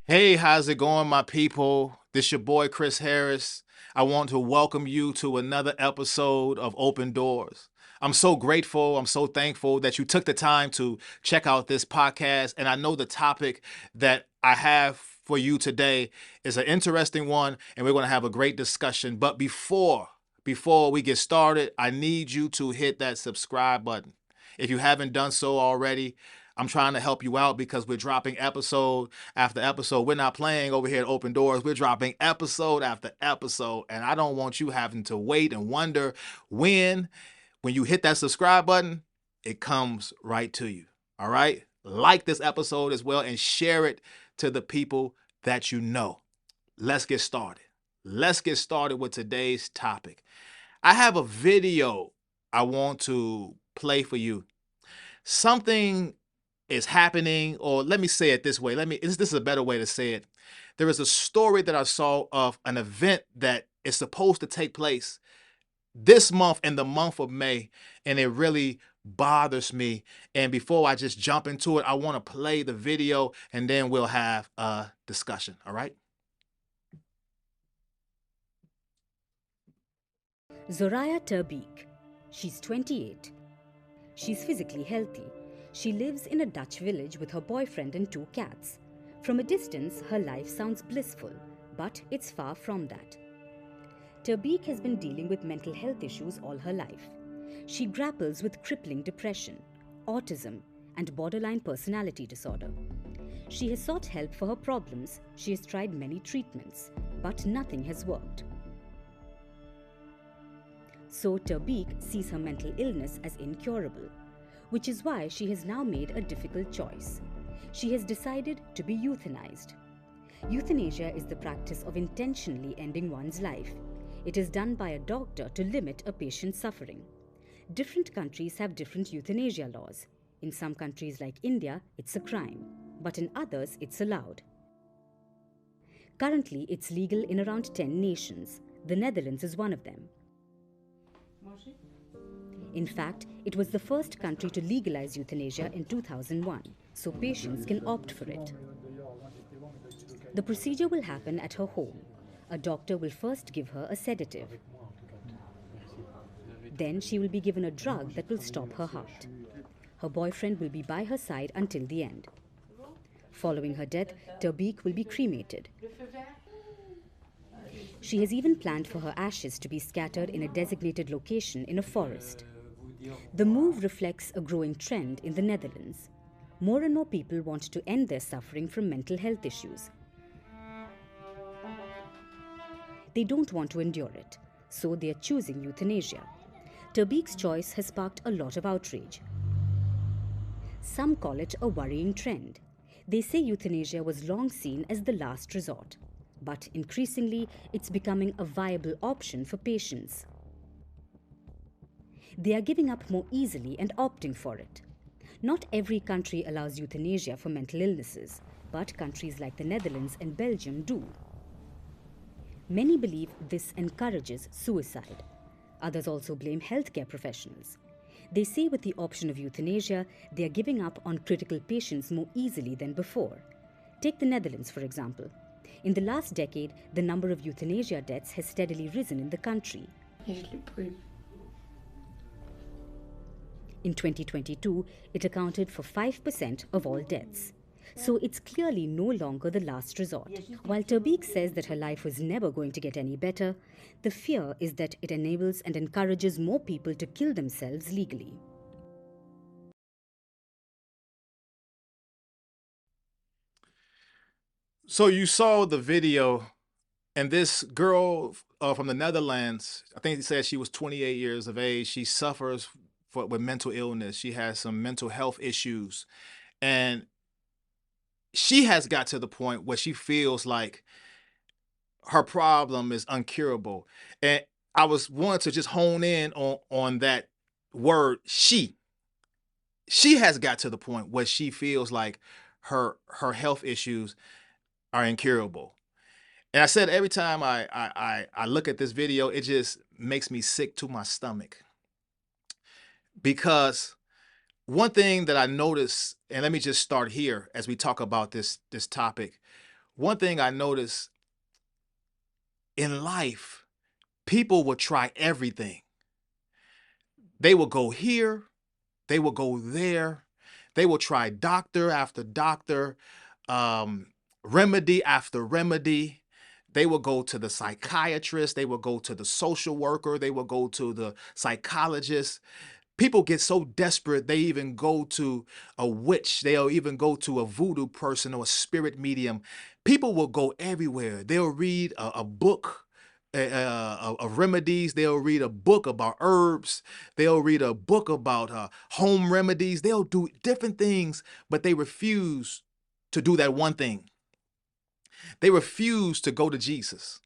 Hey, how's it going, my people? This your boy Chris Harris. I want to welcome you to another episode of Open Doors. I'm so grateful, I'm so thankful that you took the time to check out this podcast. And I know the topic that I have for you today is an interesting one, and we're going to have a great discussion. But before we get started, I need you to hit that subscribe button. If you haven't done so already, I'm trying to help you out because we're dropping episode after episode. We're not playing over here at Open Doors. We're dropping episode after episode. And I don't want you having to wait and wonder when you hit that subscribe button, it comes right to you. All right? Like this episode as well and share it to the people that you know. Let's get started. Let's get started with today's topic. I have a video I want to play for you. Something is happening, or let me say it this way. This is a better way to say it. There is a story that I saw of an event that is supposed to take place this month, in the month of May, and it really bothers me. And before I just jump into it, I want to play the video and then we'll have a discussion. All right? Zoraya Terbeek. She's 28. She's physically healthy. She lives in a Dutch village with her boyfriend and 2 cats. From a distance, her life sounds blissful, but it's far from that. Terbeek has been dealing with mental health issues all her life. She grapples with crippling depression, autism, and borderline personality disorder. She has sought help for her problems. She has tried many treatments, but nothing has worked. So Terbeek sees her mental illness as incurable, which is why she has now made a difficult choice. She has decided to be euthanized. Euthanasia is the practice of intentionally ending one's life. It is done by a doctor to limit a patient's suffering. Different countries have different euthanasia laws. In some countries like India, it's a crime, but in others, it's allowed. Currently, it's legal in around 10 nations. The Netherlands is one of them. In fact, it was the first country to legalize euthanasia in 2001, so patients can opt for it. The procedure will happen at her home. A doctor will first give her a sedative. Then she will be given a drug that will stop her heart. Her boyfriend will be by her side until the end. Following her death, Terbeek will be cremated. She has even planned for her ashes to be scattered in a designated location in a forest. The move reflects a growing trend in the Netherlands. More and more people want to end their suffering from mental health issues. They don't want to endure it, so they are choosing euthanasia. Terbeek's choice has sparked a lot of outrage. Some call it a worrying trend. They say euthanasia was long seen as the last resort, but increasingly it's becoming a viable option for patients. They are giving up more easily and opting for it. Not every country allows euthanasia for mental illnesses, but countries like the Netherlands and Belgium do. Many believe this encourages suicide. Others also blame healthcare professionals. They say with the option of euthanasia, they are giving up on critical patients more easily than before. Take the Netherlands, for example. In the last decade, the number of euthanasia deaths has steadily risen in the country. In 2022, it accounted for 5% of all deaths. So it's clearly no longer the last resort. While Terbeek says that her life was never going to get any better, the fear is that it enables and encourages more people to kill themselves legally. So you saw the video, and this girl from the Netherlands, I think he said she was 28 years of age. She suffers with mental illness. She has some mental health issues. And she has got to the point where she feels like her problem is uncurable. And I was wanting to just hone in on that word, she. She has got to the point where she feels like her health issues are incurable. And I said every time I look at this video, it just makes me sick to my stomach. Because one thing that I noticed, and let me just start here as we talk about this topic. one thing I noticed in life, people will try everything. They will go here, they will go there, they will try doctor after doctor, um, remedy after remedy. They will go to the psychiatrist, they will go to the social worker, they will go to the psychologist. People get so desperate, they even go to a witch, they'll even go to a voodoo person or a spirit medium. People will go everywhere. They'll read a book of remedies, they'll read a book about herbs, they'll read a book about home remedies, they'll do different things, but they refuse to do that one thing. They refuse to go to Jesus.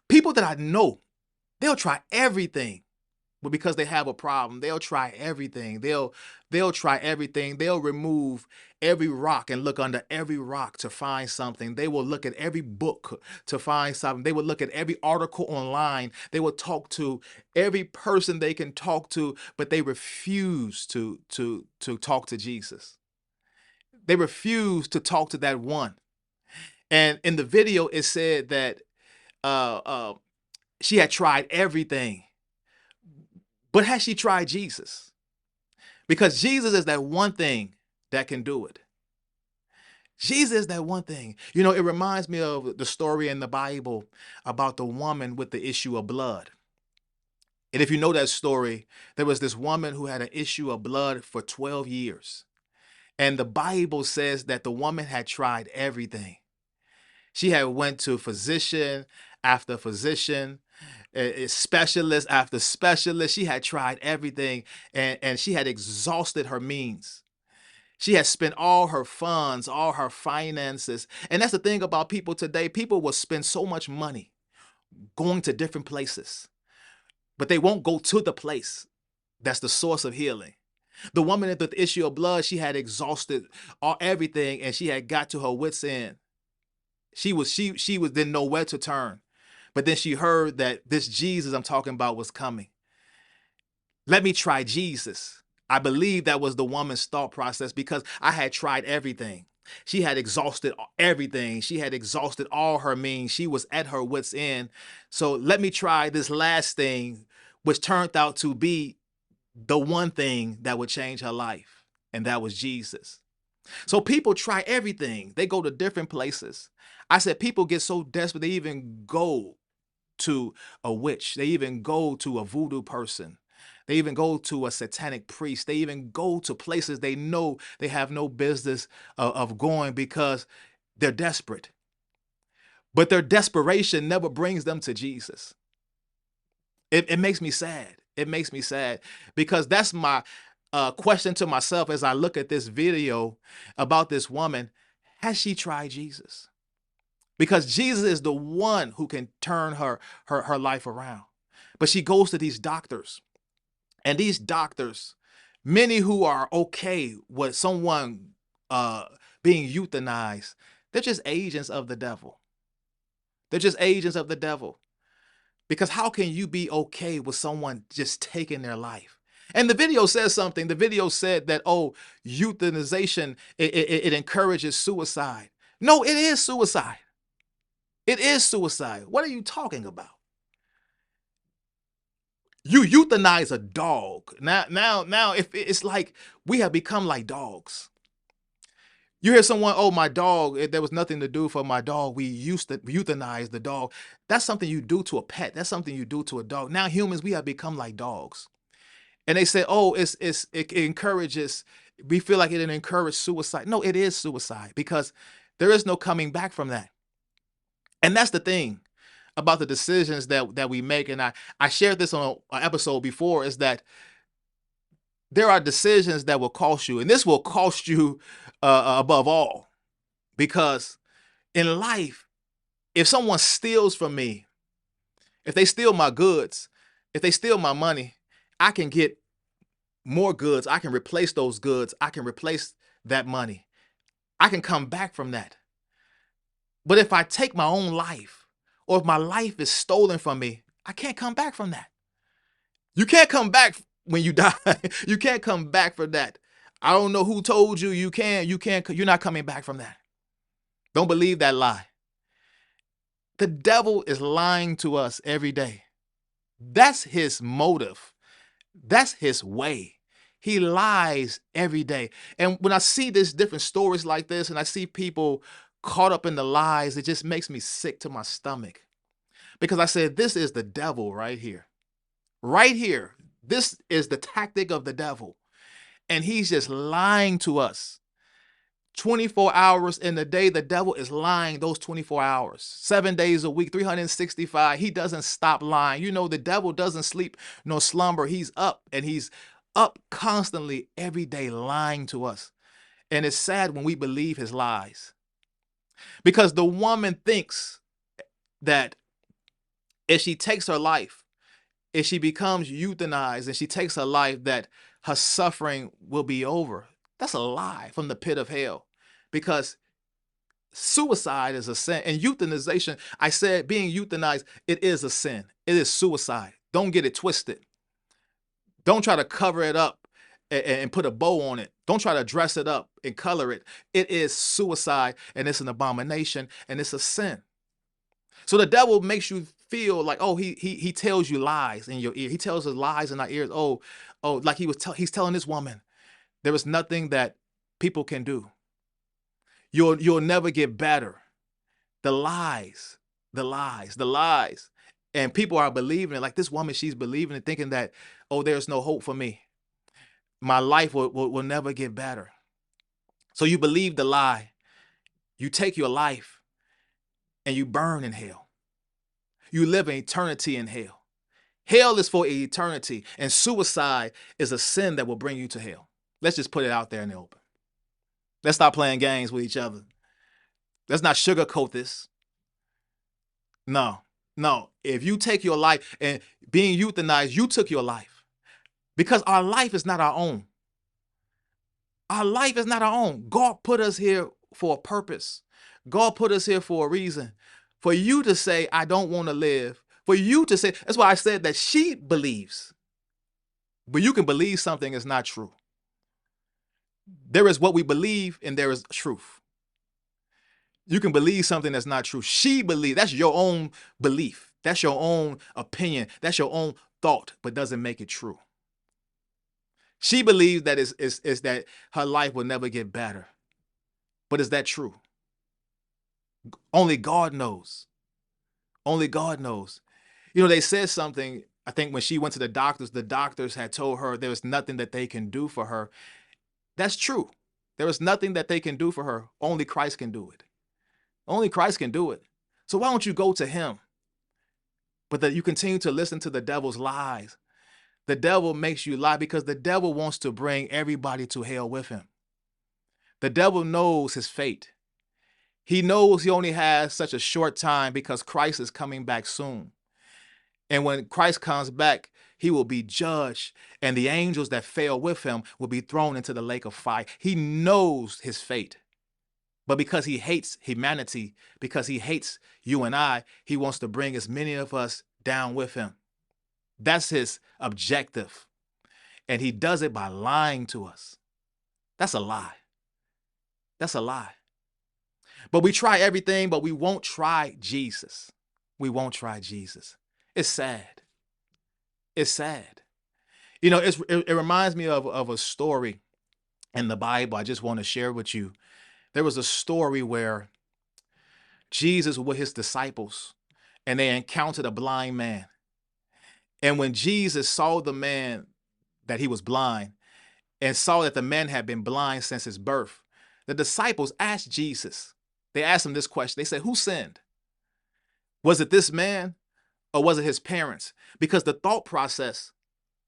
People that I know, they'll try everything, but because they have a problem, they'll try everything. They'll try everything. They'll remove every rock and look under every rock to find something. They will look at every book to find something. They will look at every article online. They will talk to every person they can talk to, but they refuse to talk to Jesus. They refuse to talk to that one. And in the video, it said that uh, uh, she had tried everything, but has she tried Jesus? Because Jesus is that one thing that can do it. Jesus is that one thing. You know, it reminds me of the story in the Bible about the woman with the issue of blood. And if you know that story, there was this woman who had an issue of blood for 12 years. And the Bible says that the woman had tried everything. She had went to physician after physician, specialist after specialist. She had tried everything, and she had exhausted her means. She has spent all her funds, all her finances. And that's the thing about people today. People will spend so much money going to different places, but they won't go to the place that's the source of healing. The woman with the issue of blood, she had exhausted everything, and she had got to her wits' end. She was didn't know where to turn. But then she heard that this Jesus I'm talking about was coming. Let me try Jesus. I believe that was the woman's thought process because I had tried everything. She had exhausted everything. She had exhausted all her means. She was at her wits' end. So let me try this last thing, which turned out to be the one thing that would change her life, and that was Jesus. So people try everything. They go to different places. I said people get so desperate they even go to a witch. They even go to a voodoo person. They even go to a satanic priest. They even go to places they know they have no business of going because they're desperate. But their desperation never brings them to Jesus. It makes me sad. It makes me sad because that's my question to myself as I look at this video about this woman. Has she tried Jesus? Because Jesus is the one who can turn her life around. But she goes to these doctors, and these doctors, many who are okay with someone uh, being euthanized, they're just agents of the devil. They're just agents of the devil. Because how can you be okay with someone just taking their life? And the video says something. The video said that, oh, euthanization, it encourages suicide. No, it is suicide. It is suicide. What are you talking about? You euthanize a dog. Now, if it's like we have become like dogs. You hear someone, oh, my dog, there was nothing to do for my dog. We used to euthanize the dog. That's something you do to a pet. That's something you do to a dog. Now humans, we have become like dogs. And they say, oh, it encourages, we feel like it encourages suicide. No, it is suicide because there is no coming back from that. And that's the thing about the decisions that we make. And I shared this on an episode before, is that there are decisions that will cost you, and this will cost you above all, because in life, if someone steals from me, if they steal my goods, if they steal my money, I can get more goods. I can replace those goods. I can replace that money. I can come back from that. But if I take my own life, or if my life is stolen from me, I can't come back from that. You can't come back when you die. You can't come back from that. I don't know who told you you can. You can't. You're not coming back from that. Don't believe that lie. The devil is lying to us every day. That's his motive. That's his way. He lies every day. And when I see this different stories like this and I see people caught up in the lies, it just makes me sick to my stomach. Because I said, this is the devil right here. Right here. This is the tactic of the devil. And he's just lying to us. 24 hours in the day, the devil is lying those 24 hours. 7 days a week, 365. He doesn't stop lying. You know, the devil doesn't sleep nor slumber. He's up, and he's up constantly every day lying to us. And it's sad when we believe his lies. Because the woman thinks that if she takes her life, if she becomes euthanized and she takes her life, that her suffering will be over. That's a lie from the pit of hell. Because suicide is a sin. And euthanization, I said being euthanized, it is a sin. It is suicide. Don't get it twisted. Don't try to cover it up and put a bow on it. Don't try to dress it up and color it. It is suicide, and it's an abomination, and it's a sin. So the devil makes you feel like, oh, he tells you lies in your ear. He tells us lies in our ears. Oh, like he's telling this woman, there is nothing that people can do. You'll never get better. The lies, the lies, the lies. And people are believing it. Like this woman, she's believing it, thinking that, oh, there's no hope for me. My life will never get better. So you believe the lie. You take your life and you burn in hell. You live an eternity in hell. Hell is for eternity, and suicide is a sin that will bring you to hell. Let's just put it out there in the open. Let's stop playing games with each other. Let's not sugarcoat this. No, no. If you take your life and being euthanized, you took your life. Because our life is not our own. Our life is not our own. God put us here for a purpose. God put us here for a reason. For you to say, I don't want to live. For you to say, that's why I said that she believes. But you can believe something is not true. There is what we believe and there is truth. You can believe something that's not true. She believes. That's your own belief. That's your own opinion. That's your own thought, but doesn't make it true. She believes that is that her life will never get better. But is that true? Only God knows. Only God knows. You know, they said something, I think when she went to the doctors had told her there was nothing that they can do for her. That's true. There is nothing that they can do for her. Only Christ can do it. Only Christ can do it. So why don't you go to him? But that you continue to listen to the devil's lies. The devil makes you lie because the devil wants to bring everybody to hell with him. The devil knows his fate. He knows he only has such a short time because Christ is coming back soon. And when Christ comes back, he will be judged, and the angels that fell with him will be thrown into the lake of fire. He knows his fate. But because he hates humanity, because he hates you and I, he wants to bring as many of us down with him. That's his objective. And he does it by lying to us. That's a lie. That's a lie. But we try everything, but we won't try Jesus. We won't try Jesus. It's sad. It's sad. You know, it reminds me of a story in the Bible I just want to share with you. There was a story where Jesus was with his disciples and they encountered a blind man. And when Jesus saw the man that he was blind and saw that the man had been blind since his birth, the disciples asked Jesus, they asked him this question. They said, who sinned? Was it this man or was it his parents? Because the thought process,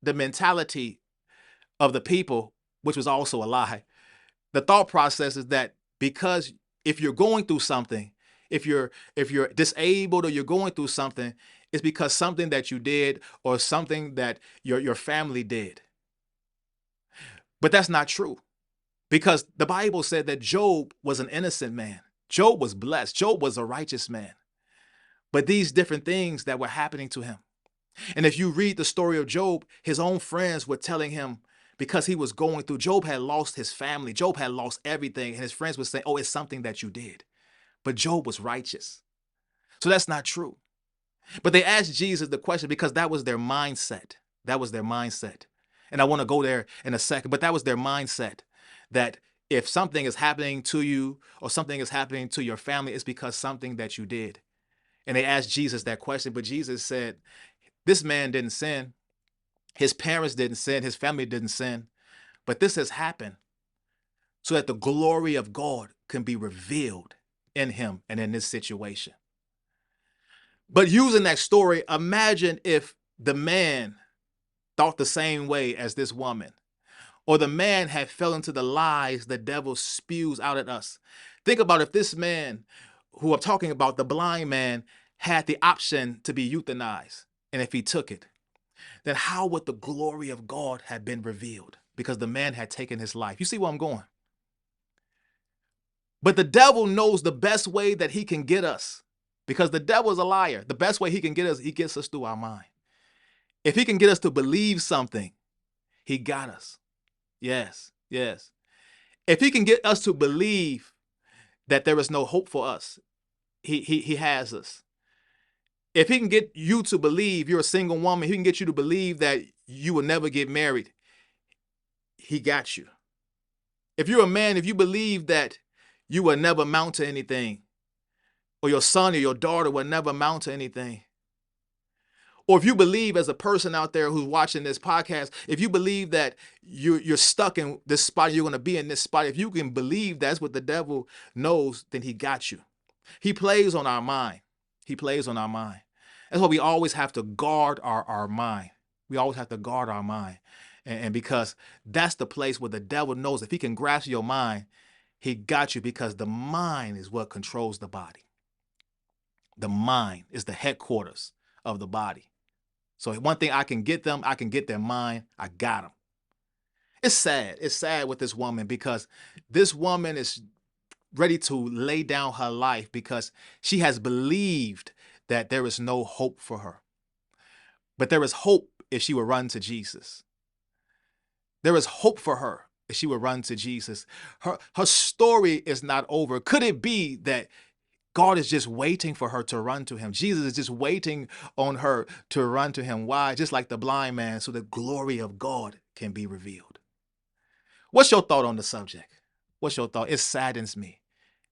the mentality of the people, which was also a lie, the thought process is that because if you're going through something, if you're disabled or you're going through something, it's because something that you did or something that your family did. But that's not true. Because the Bible said that Job was an innocent man. Job was blessed. Job was a righteous man. But these different things that were happening to him. And if you read the story of Job, his own friends were telling him, because he was going through, Job had lost his family. Job had lost everything. And his friends were saying, oh, it's something that you did. but Job was righteous. So that's not true. But they asked Jesus the question because that was their mindset. That was their mindset. And I want to go there in a second, but that was their mindset that if something is happening to you or something is happening to your family, it's because something that you did. And they asked Jesus that question, but Jesus said, this man didn't sin. His parents didn't sin. His family didn't sin. But this has happened so that the glory of God can be revealed in him and in this situation. But using that story, imagine if the man thought the same way as this woman, or the man had fell into the lies the devil spews out at us. Think about if this man, who I'm talking about, the blind man, had the option to be euthanized, and if he took it, then how would the glory of God have been revealed? Because the man had taken his life. You see where I'm going? But the devil knows the best way that he can get us, because the devil is a liar. The best way he can get us, he gets us through our mind. If he can get us to believe something, he got us. Yes, yes. If he can get us to believe that there is no hope for us, he has us. If he can get you to believe you're a single woman, he can get you to believe that you will never get married, he got you. If you're a man, if you believe that you will never amount to anything, or your son or your daughter will never amount to anything, or if you believe, as a person out there who's watching this podcast, if you believe that you're stuck in this spot, you're going to be in this spot, if you can believe that's what the devil knows, then he got you. He plays on our mind. He plays on our mind. That's why we always have to guard our mind. We always have to guard our mind. And because that's the place where the devil knows if he can grasp your mind, he got you, because the mind is what controls the body. The mind is the headquarters of the body. So one thing I can get them, I can get their mind. I got them. It's sad. It's sad with this woman, because this woman is ready to lay down her life because she has believed that there is no hope for her. But there is hope if she will run to Jesus. There is hope for her if she will run to Jesus. Her story is not over. Could it be that God is just waiting for her to run to him? Jesus is just waiting on her to run to him. Why? Just like the blind man, so the glory of God can be revealed. What's your thought on the subject? What's your thought? It saddens me.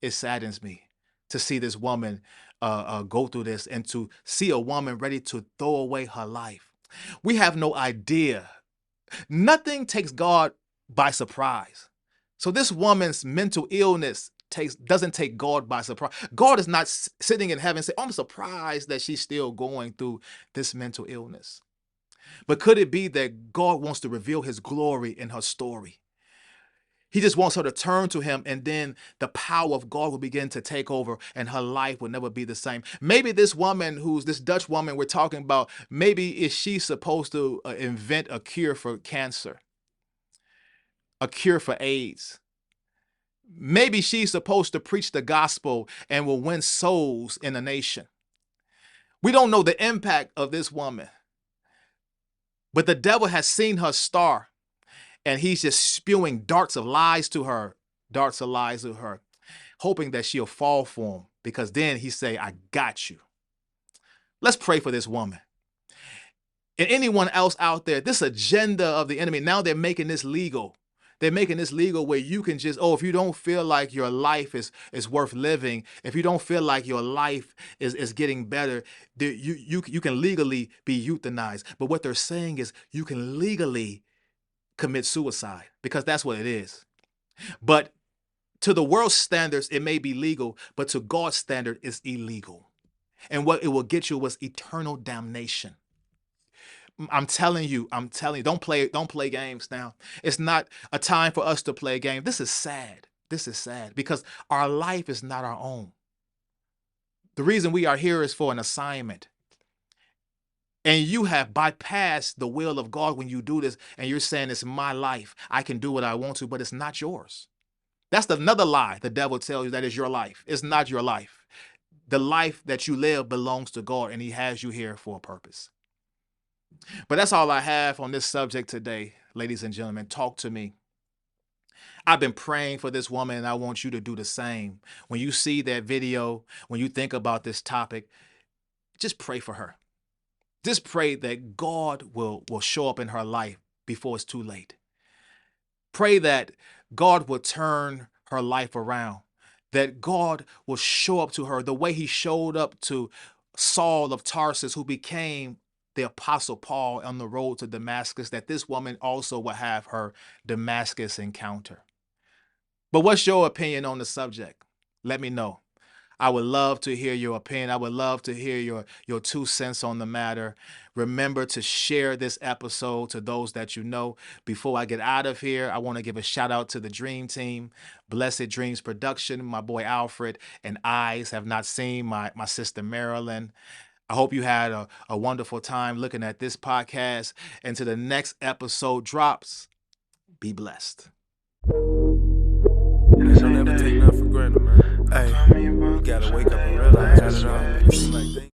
It saddens me to see this woman go through this, and to see a woman ready to throw away her life. We have no idea. Nothing takes God by surprise. So this woman's mental illness doesn't take God by surprise. God is not sitting in heaven saying, I'm surprised that she's still going through this mental illness. But could it be that God wants to reveal his glory in her story? He just wants her to turn to him, and then the power of God will begin to take over, and her life will never be the same. Maybe this woman, who's this Dutch woman we're talking about, maybe is she supposed to invent a cure for cancer, a cure for AIDS. Maybe she's supposed to preach the gospel and will win souls in a nation. We don't know the impact of this woman, but the devil has seen her star, and he's just spewing darts of lies to her, hoping that she'll fall for him, because then he say, I got you. Let's pray for this woman. And anyone else out there, this agenda of the enemy, now they're making this legal. They're making this legal where you can just, if you don't feel like your life is worth living, if you don't feel like your life is getting better, you can legally be euthanized. But what they're saying is you can legally commit suicide, because that's what it is. But to the world's standards, it may be legal, but to God's standard, it's illegal. And what it will get you was eternal damnation. I'm telling you, don't play games now. It's not a time for us to play a game. This is sad. This is sad, because our life is not our own. The reason we are here is for an assignment. And you have bypassed the will of God when you do this, and you're saying it's my life. I can do what I want to, but it's not yours. That's another lie the devil tells you, that is your life. It's not your life. The life that you live belongs to God, and he has you here for a purpose. But that's all I have on this subject today, ladies and gentlemen. Talk to me. I've been praying for this woman, and I want you to do the same. When you see that video, when you think about this topic, just pray for her. Just pray that God will show up in her life before it's too late. Pray that God will turn her life around, that God will show up to her the way he showed up to Saul of Tarsus, who became the Apostle Paul on the road to Damascus, that this woman also will have her Damascus encounter. But what's your opinion on the subject? Let me know. I would love to hear your opinion. I would love to hear your 2 cents on the matter. Remember to share this episode to those that you know. Before I get out of here, I want to give a shout out to the Dream Team, Blessed Dreams Production, my boy Alfred, and Eyes Have Not Seen, my sister Marilyn. I hope you had a wonderful time looking at this podcast. Until the next episode drops, be blessed. Don't ever take nothing for granted, man. Hey, you gotta wake up and realize that it all seem like things